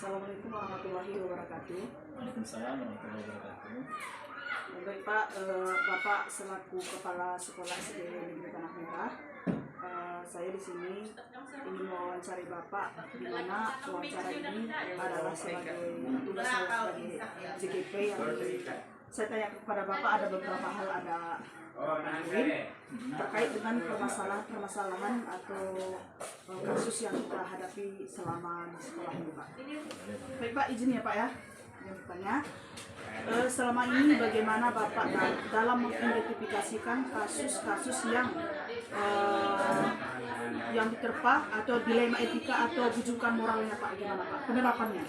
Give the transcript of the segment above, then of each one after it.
Assalamualaikum warahmatullahi wabarakatuh. Waalaikumsalam warahmatullahi wabarakatuh. Baik Pak, Bapak selaku Kepala Sekolah SD Negeri Tanah Merah, saya di sini ingin mewawancari Bapak, di mana wawancara ini adalah sebagai tugas saya sebagai JGP yang saya tanya kepada Bapak ada beberapa hal, ada terkait dengan permasalahan atau kasus yang kita hadapi selama di sekolah ini Pak. Baik Pak, izin ya Pak ya. Yang bertanya, selama ini bagaimana Bapak dalam mengidentifikasikan kasus-kasus yang diterpa atau dilema etika atau bujukan moralnya Pak, gimana Pak penerapannya?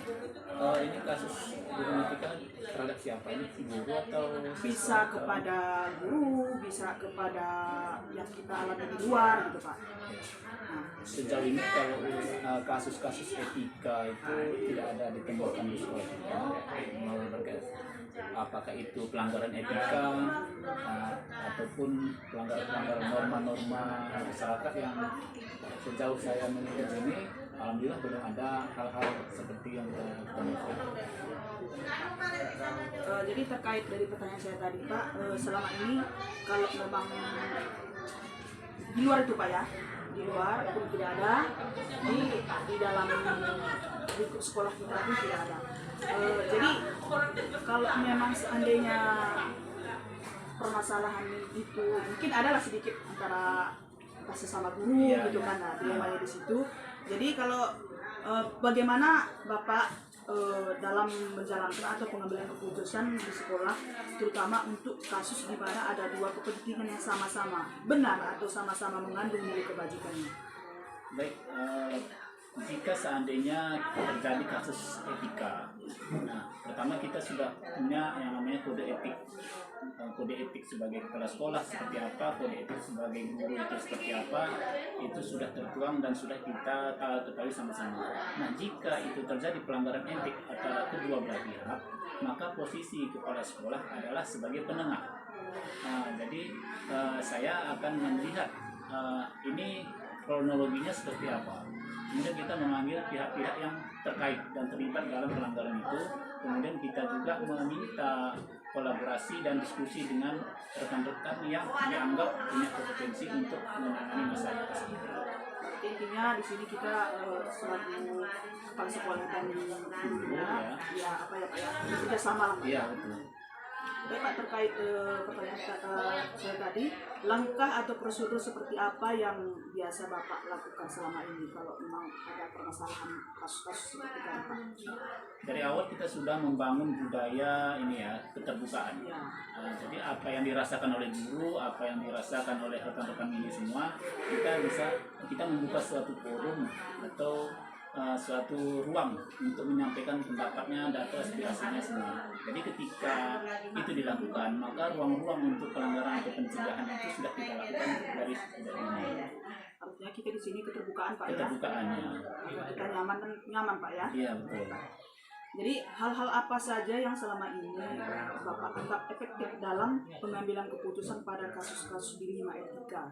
Ini kasus dilema etika terhadap siapa ini? Guru atau bisa kepada guru, bisa kepada yang kita alami di luar gitu Pak. Sejauh ini kalau kasus-kasus etika itu tidak ada ditemukan di sekolah kita, apakah itu pelanggaran etika ataupun pelanggaran norma-norma masyarakat yang sejauh saya melihat ini, alhamdulillah belum ada hal-hal seperti yang kita temukan. Jadi terkait dari pertanyaan saya tadi Pak, selama ini kalau memang di luar itu Pak ya, di luar pun tidak ada, di dalam lingkup sekolah kita pun tidak ada. Jadi kalau memang seandainya permasalahan itu mungkin adalah sedikit antara sesama guru gitu kan, dilemanya di situ. Jadi kalau bagaimana Bapak dalam menjalankan atau pengambilan keputusan di sekolah, terutama untuk kasus di mana ada dua kepentingan yang sama-sama benar atau sama-sama mengandung nilai kebajikannya. Baik, jika seandainya terjadi kasus etika, nah pertama kita sudah punya yang namanya kode etik. Kode etik sebagai kepala sekolah seperti apa, kode etik sebagai guru itu seperti apa, itu sudah tertuang dan sudah kita ketahui sama-sama. Nah, jika itu terjadi pelanggaran etik antara kedua belah pihak, maka posisi kepala sekolah adalah sebagai penengah. Jadi saya akan melihat ini kronologinya seperti apa. Kemudian kita memanggil pihak-pihak yang terkait dan terlibat dalam pelanggaran itu. Kemudian kita juga meminta kolaborasi dan diskusi dengan rekan-rekan yang dianggap punya kompetensi untuk menangani masalah tersebut. Intinya di sini kita selaku kepala sekolah dan gurunya, ya apa ya Pak ya, bekerja sama lah Pak. Iya betul. Baik Pak, terkait pertanyaan saya tadi, langkah atau prosedur seperti apa yang biasa Bapak lakukan selama ini kalau memang ada permasalahan kasus-kasus seperti itu Pak? Dari awal kita sudah membangun budaya ini ya, keterbukaan. Ya. Jadi apa yang dirasakan oleh guru, apa yang dirasakan oleh rekan-rekan ini semua, kita membuka suatu forum atau suatu ruang untuk menyampaikan pendapatnya dan aspirasinya semua. Jadi ketika itu dilakukan, maka ruang-ruang untuk pelanggaran atau pencegahan itu sudah kita lakukan dari ini. Artinya kita di sini keterbukaan Pak Keterbukaannya. ya. Kita nyaman Pak ya. Iya betul. Jadi hal-hal apa saja yang selama ini Bapak anggap efektif dalam pengambilan keputusan pada kasus-kasus dilema etika?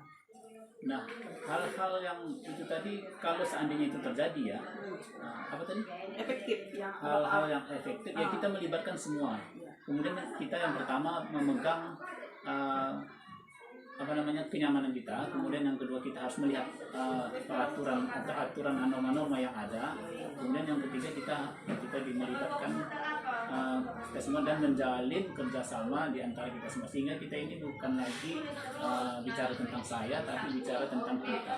Nah, hal-hal yang itu tadi kalau seandainya itu terjadi ya, apa tadi? Efektif yang Hal-hal yang efektif ya kita melibatkan semua. Kemudian kita yang pertama memegang kenyamanan kita. Kemudian yang kedua kita harus melihat peraturan atau aturan norma-norma yang ada. Kemudian yang ketiga kita melibatkan kita semua dan menjalin kerjasama di antara kita semua, sehingga kita ini bukan lagi bicara tentang saya tapi bicara tentang kita.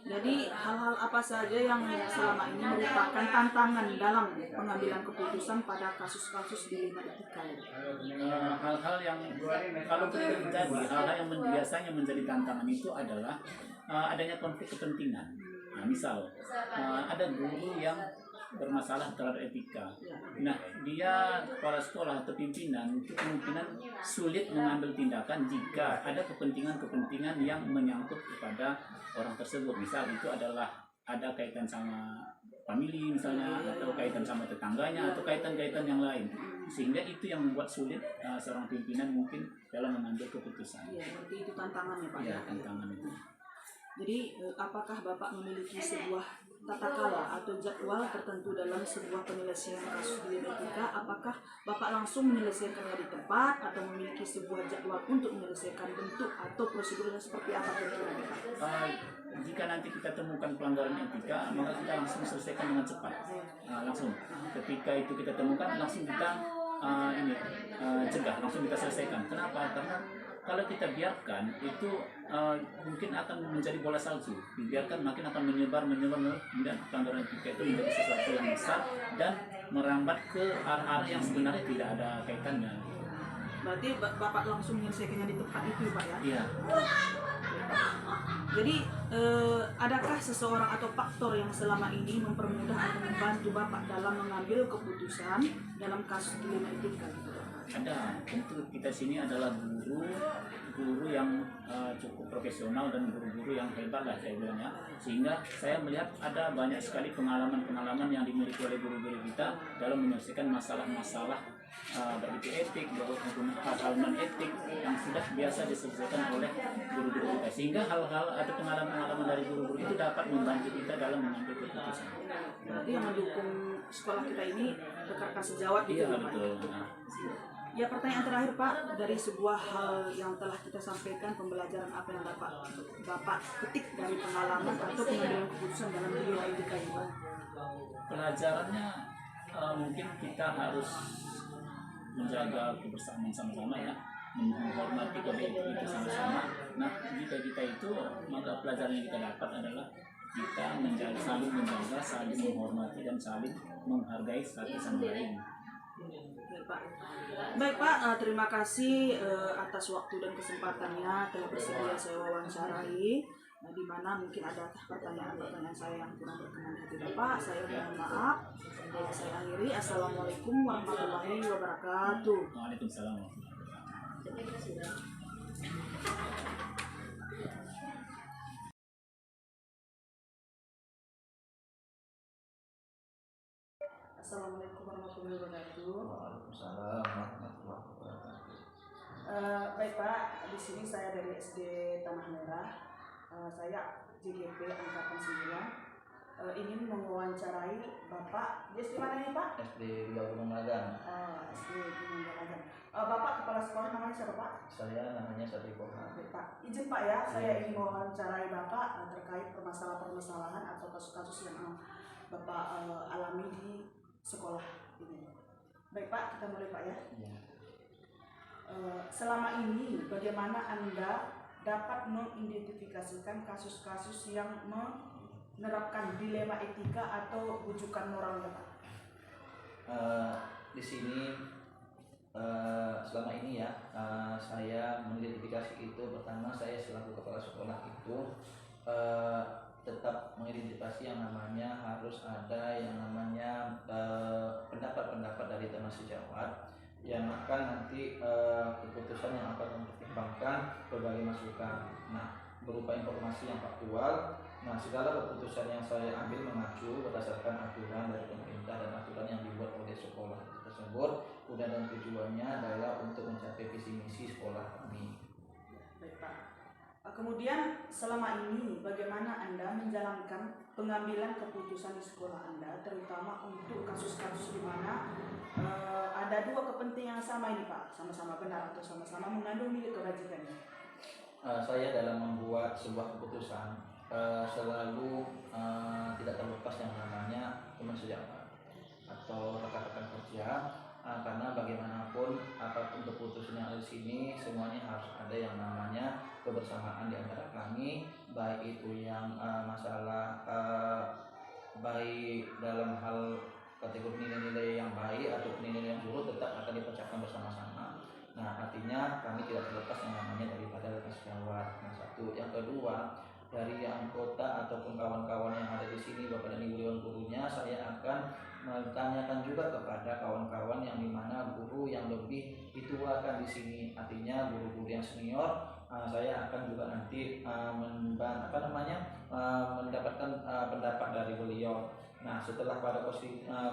Jadi hal-hal apa saja yang selama ini merupakan tantangan dalam pengambilan keputusan pada kasus-kasus dilema etika? Hal-hal yang kalau terjadi, hal-hal yang biasanya menjadi tantangan itu adalah adanya konflik kepentingan. Nah, misal ada guru yang bermasalah terhadap etika. Nah, dia kepala sekolah atau pimpinan itu kemungkinan sulit mengambil tindakan jika ada kepentingan-kepentingan yang menyangkut kepada orang tersebut. Misal itu adalah ada kaitan sama famili misalnya, atau kaitan sama tetangganya, atau kaitan-kaitan yang lain. Sehingga itu yang membuat sulit seorang pimpinan mungkin dalam mengambil keputusan. Iya, berarti itu tantangannya Pak. Ya, tantangan itu. Jadi apakah Bapak memiliki sebuah tata kala atau jadwal tertentu dalam sebuah penyelesaian kasus dilema etika, apakah Bapak langsung menyelesaikannya di tempat atau memiliki sebuah jadwal untuk menyelesaikan bentuk atau prosedurnya seperti apa kira-kira Pak? Jika nanti kita temukan pelanggaran etika, maka kita langsung selesaikan dengan cepat. Langsung ketika itu kita temukan, langsung kita cegah, langsung kita selesaikan. Kenapa? Karena kalau kita biarkan itu mungkin akan menjadi bola salju. Dibiarkan makin akan menyebar dan pelanggaran etika itu menjadi sesuatu yang besar dan merambat ke arah-arah yang sebenarnya tidak ada kaitannya. Berarti Bapak langsung menyelesaikannya di tempat itu Pak ya? Iya. Jadi adakah seseorang atau faktor yang selama ini mempermudah atau membantu Bapak dalam mengambil keputusan dalam kasus dilema etika? Ada, tentu kita sini adalah guru yang cukup profesional dan guru-guru yang hebat lah saya bilangnya, sehingga saya melihat ada banyak sekali pengalaman yang dimiliki oleh guru-guru kita dalam menyelesaikan masalah-masalah baik itu etik maupun hal-hal non etik yang sudah biasa diselesaikan oleh guru-guru kita, sehingga hal-hal atau pengalaman dari guru-guru itu dapat membantu kita dalam mengambil keputusan. Berarti yang mendukung sekolah kita ini rekan sejawat gitu. Iya betul. Ya, pertanyaan terakhir Pak, dari sebuah hal yang telah kita sampaikan, pembelajaran apa yang Bapak petik dari pengalaman atau pengambilan keputusan dalam dilema etika ini Pak? Pelajarannya mungkin kita harus menjaga kebersamaan sama-sama ya, menghormati kode etik itu sama-sama. Nah, jika kita itu, maka pelajaran yang kita dapat adalah kita saling menjaga, saling menghormati dan saling menghargai satu sama lain. Baik Pak, terima kasih atas waktu dan kesempatannya telah bersedia saya wawancarai. Di mana mungkin ada pertanyaan-pertanyaan saya yang kurang berkenan hati Bapak, saya mohon maaf. Saya akhiri. Assalamualaikum warahmatullahi wabarakatuh. Waalaikumsalam warahmatullahi wabarakatuh. Assalamualaikum warahmatullahi wabarakatuh. Waalaikumsalam warahmatullahi wabarakatuh. Baik Pak, di sini saya dari SD Tanah Merah. Saya JGP angkatan 9. Ingin mewawancarai Bapak. Di SD mana ini Pak? SD Gunung Magang. SD Gunung Magang. Bapak kepala sekolah namanya siapa Pak? Saya namanya Satri Koha. Baik Pak, izin Pak ya, saya ingin mewawancarai Bapak terkait permasalahan-permasalahan atau kasus-kasus yang Bapak alami di sekolah ini. Baik Pak, kita mulai Pak ya. Ya. Selama ini bagaimana Anda dapat mengidentifikasikan kasus-kasus yang menerapkan dilema etika atau rujukan moral Pak? Di sini selama ini ya saya mengidentifikasi itu, pertama saya selaku kepala sekolah itu tetap mengidentifikasi yang namanya harus ada yang namanya pendapat-pendapat dari teman sejawat yang akan nanti keputusan yang akan mempertimbangkan berbagai masukan. Nah, berupa informasi yang faktual. Nah, segala keputusan yang saya ambil mengacu berdasarkan aturan dari pemerintah dan aturan yang dibuat oleh sekolah tersebut. Kemudian dan tujuannya adalah untuk mencapai visi misi sekolah kami. Baik Pak. Kemudian selama ini bagaimana Anda menjalankan pengambilan keputusan di sekolah Anda, terutama untuk kasus-kasus di mana ada dua kepentingan sama ini Pak, sama-sama benar atau sama-sama mengandung nilai kebajikannya? Saya dalam membuat sebuah keputusan selalu tidak terlepas yang namanya teman sejawat atau rekan-rekan kerja, karena bagaimanapun apapun keputusan yang ada di sini semuanya harus ada yang namanya kebersamaan di antara kami, baik itu yang masalah baik dalam hal kategori nilai-nilai yang baik atau nilai-nilai yang buruk tetap akan dipecahkan bersama-sama. Nah, artinya kami tidak terlepas yang namanya daripada rekan sejawat. Nah, satu, yang kedua, dari anggota ataupun kawan-kawan yang ada di sini, Bapak dan Ibu Dewan Gurunya, saya akan menanyakan juga kepada kawan-kawan yang dimana guru yang lebih dituakan di sini, artinya guru-guru yang senior. Saya akan juga nanti mendapatkan pendapat dari beliau. Nah, setelah pada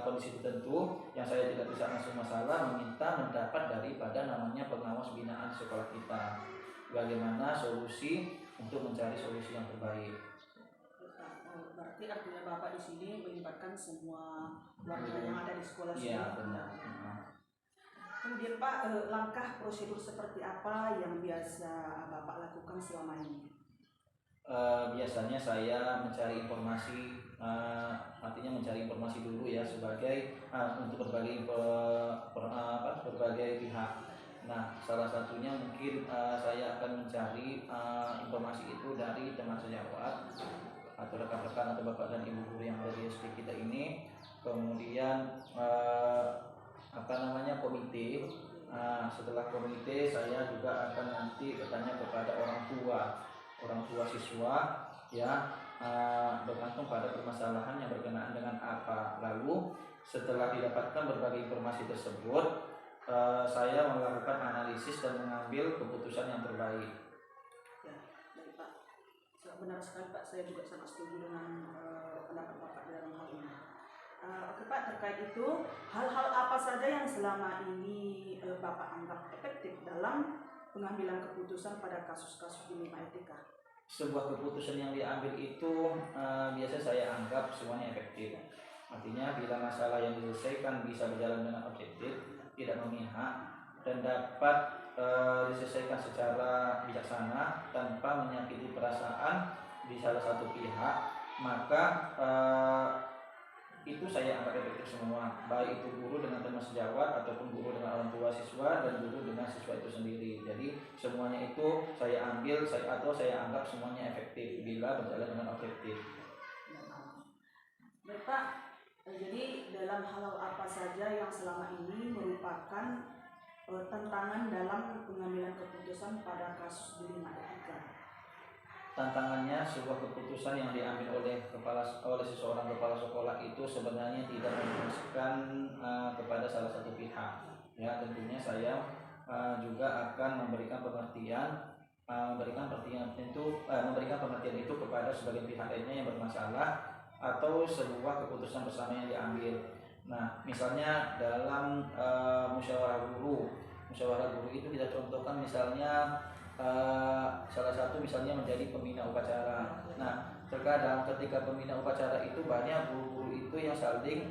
kondisi tertentu yang saya tidak bisa langsung masalah, meminta mendapat daripada namanya pengawas binaan sekolah kita, bagaimana solusi untuk mencari solusi yang terbaik. berarti artinya Bapak di sini melibatkan semua warga yang ada di sekolah sini. Iya, benar. Kemudian Pak, langkah prosedur seperti apa yang biasa Bapak lakukan selama ini? Biasanya saya mencari informasi, artinya mencari informasi dulu ya sebagai untuk berbagai pihak. Nah, salah satunya mungkin saya akan mencari informasi itu dari teman sejawat atau rekan-rekan atau bapak dan ibu guru yang ada di SD kita ini. Kemudian komite. Setelah komite saya juga akan nanti bertanya kepada orang tua siswa ya, bergantung pada permasalahan yang berkenaan dengan apa. Lalu setelah didapatkan berbagai informasi tersebut, saya melakukan analisis dan mengambil keputusan yang terbaik. Ya, baik Pak. Benar sekali Pak, saya juga sangat setuju dengan pendapat Bapak dalam hal ini. Oke Pak, terkait itu, hal-hal apa saja yang selama ini Bapak anggap efektif dalam pengambilan keputusan pada kasus-kasus di Lima Etika? Sebuah keputusan yang diambil itu biasa saya anggap semuanya efektif. Artinya bila masalah yang diselesaikan bisa berjalan dengan objektif, tidak memihak, dan dapat diselesaikan secara bijaksana tanpa menyakiti perasaan di salah satu pihak, maka itu saya anggap efektif semua, baik itu guru dengan teman sejawat ataupun guru dengan orang tua siswa dan guru dengan siswa itu sendiri. Jadi semuanya itu saya ambil atau saya anggap semuanya efektif bila berjalan dengan objektif. Baik Pak, jadi dalam hal apa saja yang selama ini merupakan tantangan dalam pengambilan keputusan pada kasus di Lima Etika? Tantangannya sebuah keputusan yang diambil oleh seseorang kepala sekolah itu sebenarnya tidak memuaskan kepada salah satu pihak. Ya, tentunya saya juga akan memberikan pengertian itu kepada sebagian pihak lainnya yang bermasalah atau sebuah keputusan bersama yang diambil. Nah, misalnya dalam musyawarah guru itu kita contohkan misalnya salah satu misalnya menjadi pembina upacara. Nah, terkadang ketika pembina upacara itu banyak guru-guru itu yang saling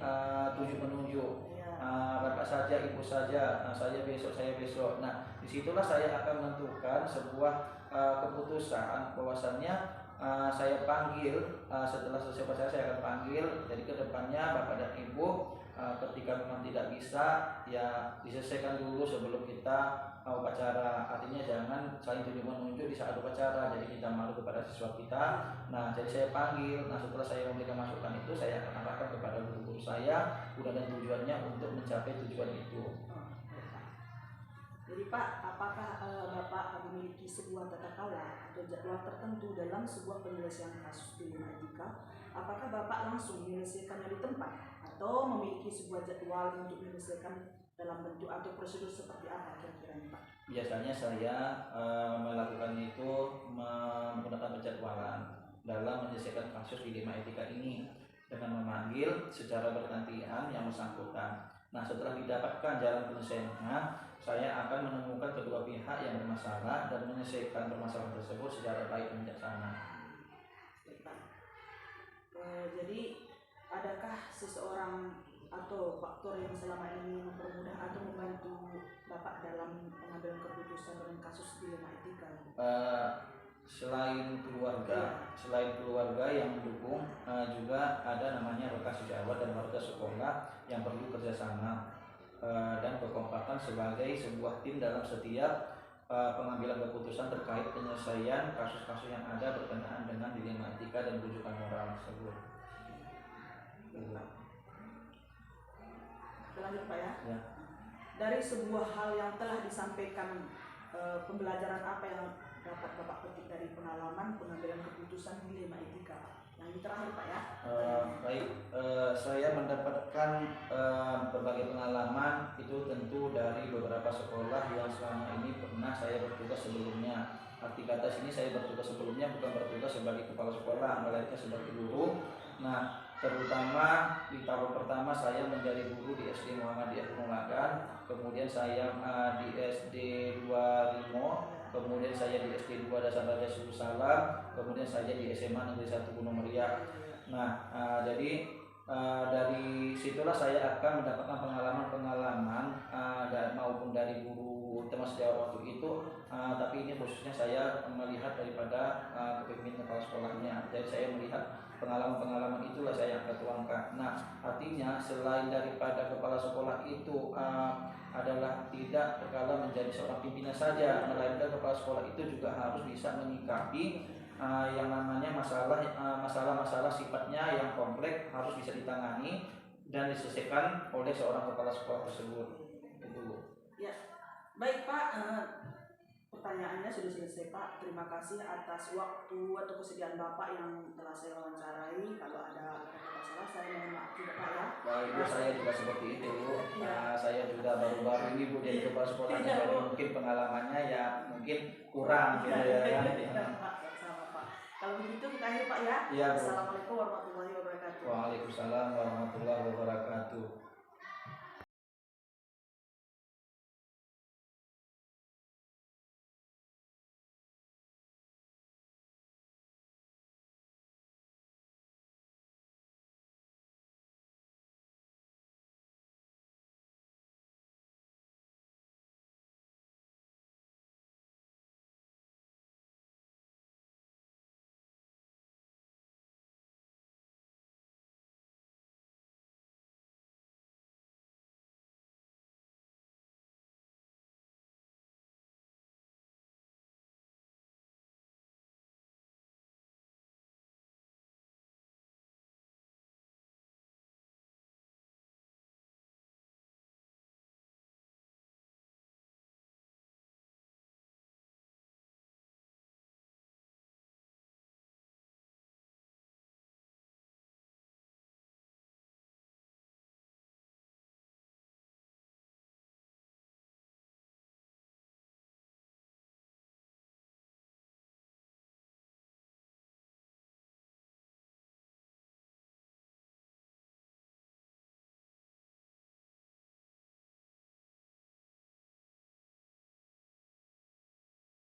tujuh menunjuk. Bapak saja, ibu saja, saya besok. Nah, disitulah saya akan menentukan sebuah keputusan bahwasannya saya panggil setelah selesai upacara saya akan panggil. Jadi kedepannya bapak dan ibu ketika memang tidak bisa ya diselesaikan dulu sebelum kita upacara. Artinya jangan saling tunjuk menunjuk di saat upacara, jadi kita malu kepada siswa kita. Nah, jadi saya panggil. Nah, setelah saya memberikan masukan itu saya akan arahkan kepada guru-guru saya guna dan tujuannya untuk mencapai tujuan itu. Jadi Pak, apakah Bapak memiliki sebuah tata cara atau jadwal tertentu dalam sebuah penyelesaian kasus di Lima Etika? Apakah Bapak langsung menyelesaikannya di tempat atau memiliki sebuah jadwal untuk menyelesaikan dalam bentuk atau prosedur seperti apa kira-kira Pak? Biasanya saya melakukan itu menggunakan penjadwalan dalam menyelesaikan kasus di Lima Etika ini dengan memanggil secara bergantian yang bersangkutan. Nah, setelah didapatkan jalan penyelesaiannya, saya akan menemukan kedua pihak yang bermasalah dan menyelesaikan permasalahan tersebut secara baik dan bijaksana. Jadi, adakah seseorang atau faktor yang selama ini mempermudah atau membantu Bapak dalam pengambilan keputusan dalam kasus di Lima Etika? Selain keluarga yang mendukung, juga ada namanya rekan sejawat dan warga sekolah yang perlu kerjasama dan kekompakan sebagai sebuah tim dalam setiap pengambilan keputusan terkait penyelesaian kasus-kasus yang ada berkenaan dengan dilema etika dan rujukan moral tersebut. Lanjut Pak ya. Ya. Dari sebuah hal yang telah disampaikan, pembelajaran apa yang dapat Bapak petik dari pengalaman pengambilan keputusan di Lima Etika? Yang terakhir Pak ya. Saya mendapatkan berbagai pengalaman itu tentu dari beberapa sekolah yang selama ini pernah saya bertugas sebelumnya. Arti kata sini saya bertugas sebelumnya bukan bertugas sebagai kepala sekolah, melainkan sebagai guru. Nah, terutama di tahun pertama saya menjadi guru di SD Muhammadiyah Penulagan, kemudian saya di SD 25, kemudian saya di SD 2 Dasar Raja Salam, kemudian saya di SMA Negeri 1 Gunung Meriah. Nah, jadi dari situlah saya akan mendapatkan pengalaman-pengalaman maupun dari guru teman sejawat waktu itu, tapi ini khususnya saya melihat daripada kepemimpinan kepala sekolahnya. Jadi saya melihat pengalaman-pengalaman itulah saya akan tuangkan. Nah, artinya selain daripada kepala sekolah itu adalah tidak perkara menjadi seorang pimpinan saja, melainkan kepala sekolah itu juga harus bisa menyikapi yang namanya masalah-masalah sifatnya yang kompleks, harus bisa ditangani dan diselesaikan oleh seorang kepala sekolah tersebut. Itu. Ya, baik Pak. Pertanyaannya sudah selesai Pak. Terima kasih atas waktu atau kesediaan Bapak yang telah saya wawancarai. Kalau ada kata salah saya mohon maaf juga Pak ya. Baik Bu, saya juga seperti itu Bu. Iya. Saya juga baru-baru ini Bu jadi kepala sekolah, Iya, jadi Bu. mungkin pengalamannya ya mungkin kurang gitu ya. Iya, Pak. Sama Pak. Kalau begitu kita akhiri Pak ya. Iya, Bu. Assalamualaikum warahmatullahi wabarakatuh. Waalaikumsalam warahmatullahi wabarakatuh.